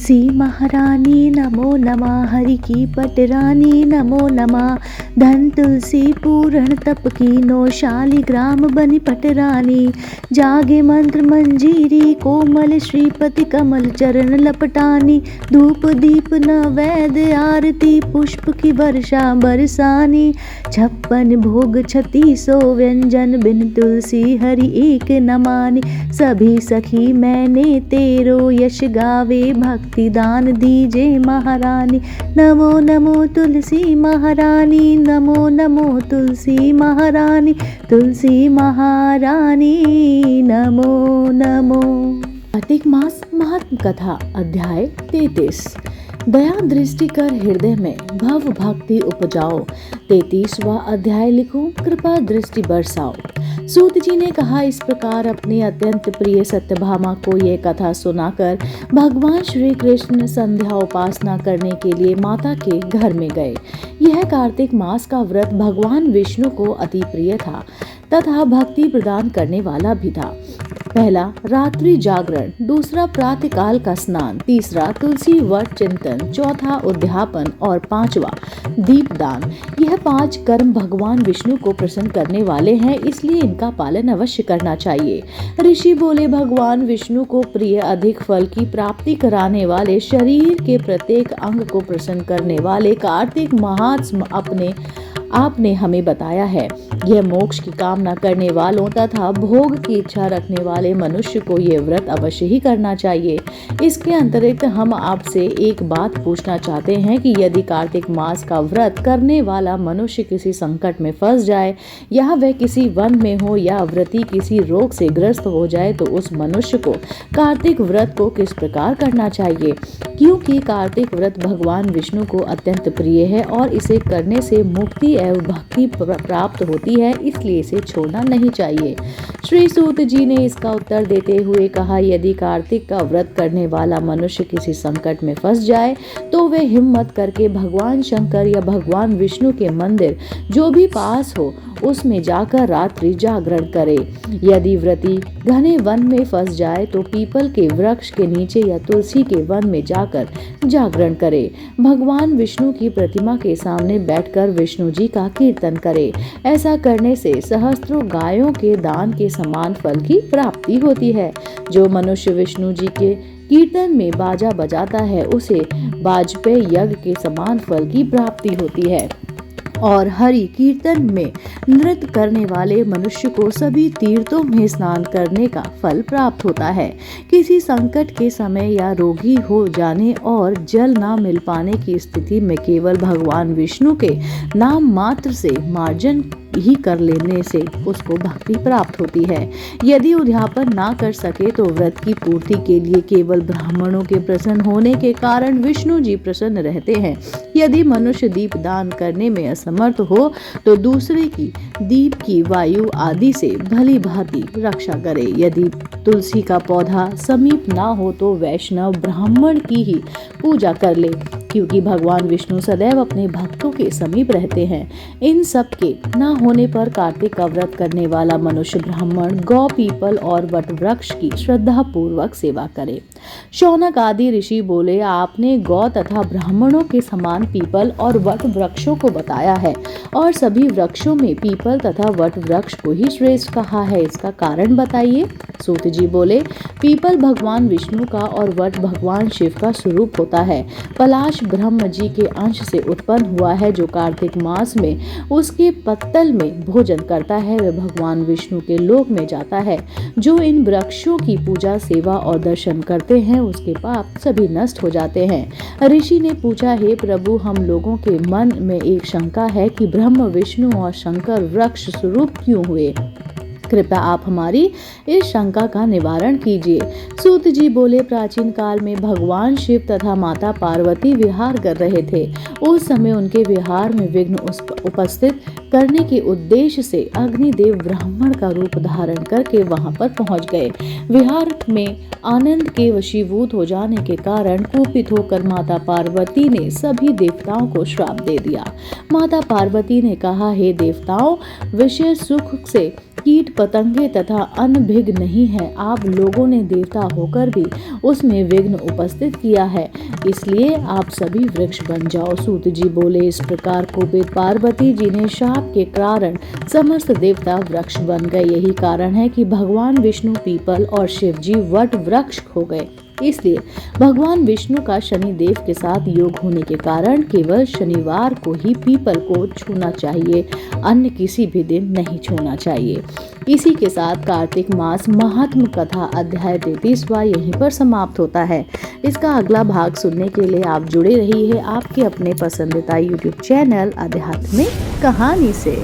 तुलसी महारानी नमो नमः, हरि की पटरानी नमो नमः। धन तुलसी पूर्ण तप कीनो, शालिग्राम बनी पटरानी। जागे मंत्र मंजीरी, कोमल श्रीपति कमल चरण लपटानी। धूप दीप नैवेद्य आरती, पुष्प की वर्षा बरसानी। 56 भोग 3600 व्यंजन, बिन तुलसी हरि एक न मानी। सभी सखी मैंने तेरो, यश गावे भक्ति दान दीजे महारानी। नमो नमो तुलसी महारानी, नमो नमो तुलसी महारानी। तुलसी महारानी नमो नमो। कार्तिक मास महात्म कथा अध्याय 33। दया दृष्टि कर हृदय में भव भक्ति उपजाओ। 33वां अध्याय लिखो, कृपा दृष्टि बरसाओ। सूत जी ने कहा, इस प्रकार अपनी अत्यंत प्रिय सत्यभामा को यह कथा सुनाकर भगवान श्री कृष्ण संध्या उपासना करने के लिए माता के घर में गए। यह कार्तिक मास का व्रत भगवान विष्णु को अति प्रिय था तथा भक्ति प्रदान करने वाला भी था। पहला रात्रि जागरण, दूसरा प्रातःकाल का स्नान, तीसरा तुलसी वट चिंतन, चौथा उद्यापन और पांचवा दीपदान। यह 5 कर्म भगवान विष्णु को प्रसन्न करने वाले हैं, इसलिए इनका पालन अवश्य करना चाहिए। ऋषि बोले, भगवान विष्णु को प्रिय अधिक फल की प्राप्ति कराने वाले, शरीर के प्रत्येक अंग को प्रसन्न करने वाले कार्तिक महात्म्य आपने हमें बताया है। यह मोक्ष की कामना करने वालों तथा भोग की इच्छा रखने वाले मनुष्य को यह व्रत अवश्य ही करना चाहिए। इसके अतिरिक्त हम आपसे एक बात पूछना चाहते हैं कि यदि कार्तिक मास का व्रत करने वाला मनुष्य किसी संकट में फंस जाए या वह किसी वन में हो या व्रती किसी रोग से ग्रस्त हो जाए तो उस मनुष्य को कार्तिक व्रत को किस प्रकार करना चाहिए। क्योंकि कार्तिक व्रत भगवान विष्णु को अत्यंत प्रिय है और इसे करने से मुक्ति एवं भक्ति प्राप्त होती है, इसलिए इसे छोड़ना नहीं चाहिए। श्री सूत जी ने इसका उत्तर देते हुए कहा, यदि कार्तिक का व्रत करने वाला मनुष्य किसी संकट में फंस जाए तो वे हिम्मत करके भगवान शंकर या भगवान विष्णु के मंदिर जो भी पास हो उसमें जाकर रात्रि जागरण करे। यदि व्रती घने वन में फंस जाए तो पीपल के वृक्ष के नीचे या तुलसी के वन में जाकर जागरण करे। भगवान विष्णु की प्रतिमा के सामने बैठकर विष्णु जी का कीर्तन करे। ऐसा करने से सहस्त्रों गायों के दान के समान फल की प्राप्ति होती है। जो मनुष्य विष्णु जी के कीर्तन में बाजा बजाता है उसे वाजपेय यज्ञ के समान फल की प्राप्ति होती है और हरि कीर्तन में नृत्य करने वाले मनुष्य को सभी तीर्थों में स्नान करने का फल प्राप्त होता है। किसी संकट के समय या रोगी हो जाने और जल ना मिल पाने की स्थिति में केवल भगवान विष्णु के नाम मात्र से मार्जन ही कर लेने से उसको भक्ति प्राप्त होती है। यदि उद्यापन ना कर सके तो व्रत की पूर्ति के लिए केवल ब्राह्मणों के प्रसन्न होने के कारण विष्णु जी प्रसन्न रहते हैं। यदि मनुष्य दीप दान करने में असमर्थ हो तो दूसरे की दीप की वायु आदि से भली भांति रक्षा करे। यदि तुलसी का पौधा समीप ना हो तो वैष्णव ब्राह्मण की ही पूजा कर ले, क्योंकि भगवान विष्णु सदैव अपने भक्तों के समीप रहते हैं। इन सब के न होने पर कार्तिक का व्रत करने वाला मनुष्य ब्राह्मण गौ पीपल और वट वृक्ष की श्रद्धा पूर्वक सेवा करे। शौनक आदि ऋषि बोले, आपने गौ तथा ब्राह्मणों के समान पीपल और वट वृक्षों को बताया है और सभी वृक्षों में पीपल तथा वट वृक्ष को ही श्रेष्ठ कहा है, इसका कारण बताइए। सूत जी बोले, पीपल भगवान विष्णु का और वट भगवान शिव का स्वरूप होता है। पलाश ब्रह्म जी के अंश से उत्पन्न हुआ है। जो कार्तिक मास में उसके पत्तल में भोजन करता है वह भगवान विष्णु के लोक में जाता है। जो इन वृक्षों की पूजा सेवा और दर्शन करते हैं उसके पाप सभी नष्ट हो जाते हैं। ऋषि ने पूछा, हे प्रभु, हम लोगों के मन में एक शंका है कि ब्रह्म विष्णु और शंकर वृक्ष स्वरूप क्यों हुए। कृपया आप हमारी इस शंका का निवारण कीजिए। सूत जी बोले, प्राचीन काल में भगवान शिव तथा माता पार्वती विहार कर रहे थे। उस समय उनके विहार में विघ्न उपस्थित करने के उद्देश्य से अग्निदेव ब्राह्मण का रूप धारण करके वहां पर पहुंच गए। विहार में आनंद के वशीभूत हो जाने के कारण कुपित होकर माता पार्वती ने सभी देवताओं को श्राप दे दिया। माता पार्वती ने कहा, हे देवताओं, विषय सुख से कीट पतंगे तथा अन्न विघ्न नहीं है, आप लोगों ने देवता होकर भी उसमें विघ्न उपस्थित किया है, इसलिए आप सभी वृक्ष बन जाओ। सूत जी बोले, इस प्रकार कुबेर पार्वती जी ने शाप के कारण समस्त देवता वृक्ष बन गए। यही कारण है कि भगवान विष्णु पीपल और शिव जी वट वृक्ष हो गए। इसलिए भगवान विष्णु का शनि देव के साथ योग होने के कारण केवल शनिवार को ही पीपल को छूना चाहिए, अन्य किसी भी दिन नहीं छूना चाहिए। इसी के साथ कार्तिक मास महात्म कथा अध्याय 33वां यहीं पर समाप्त होता है। इसका अगला भाग सुनने के लिए आप जुड़े रहिए आपके अपने पसंदीदा YouTube चैनल आध्यात्मिक कहानी से।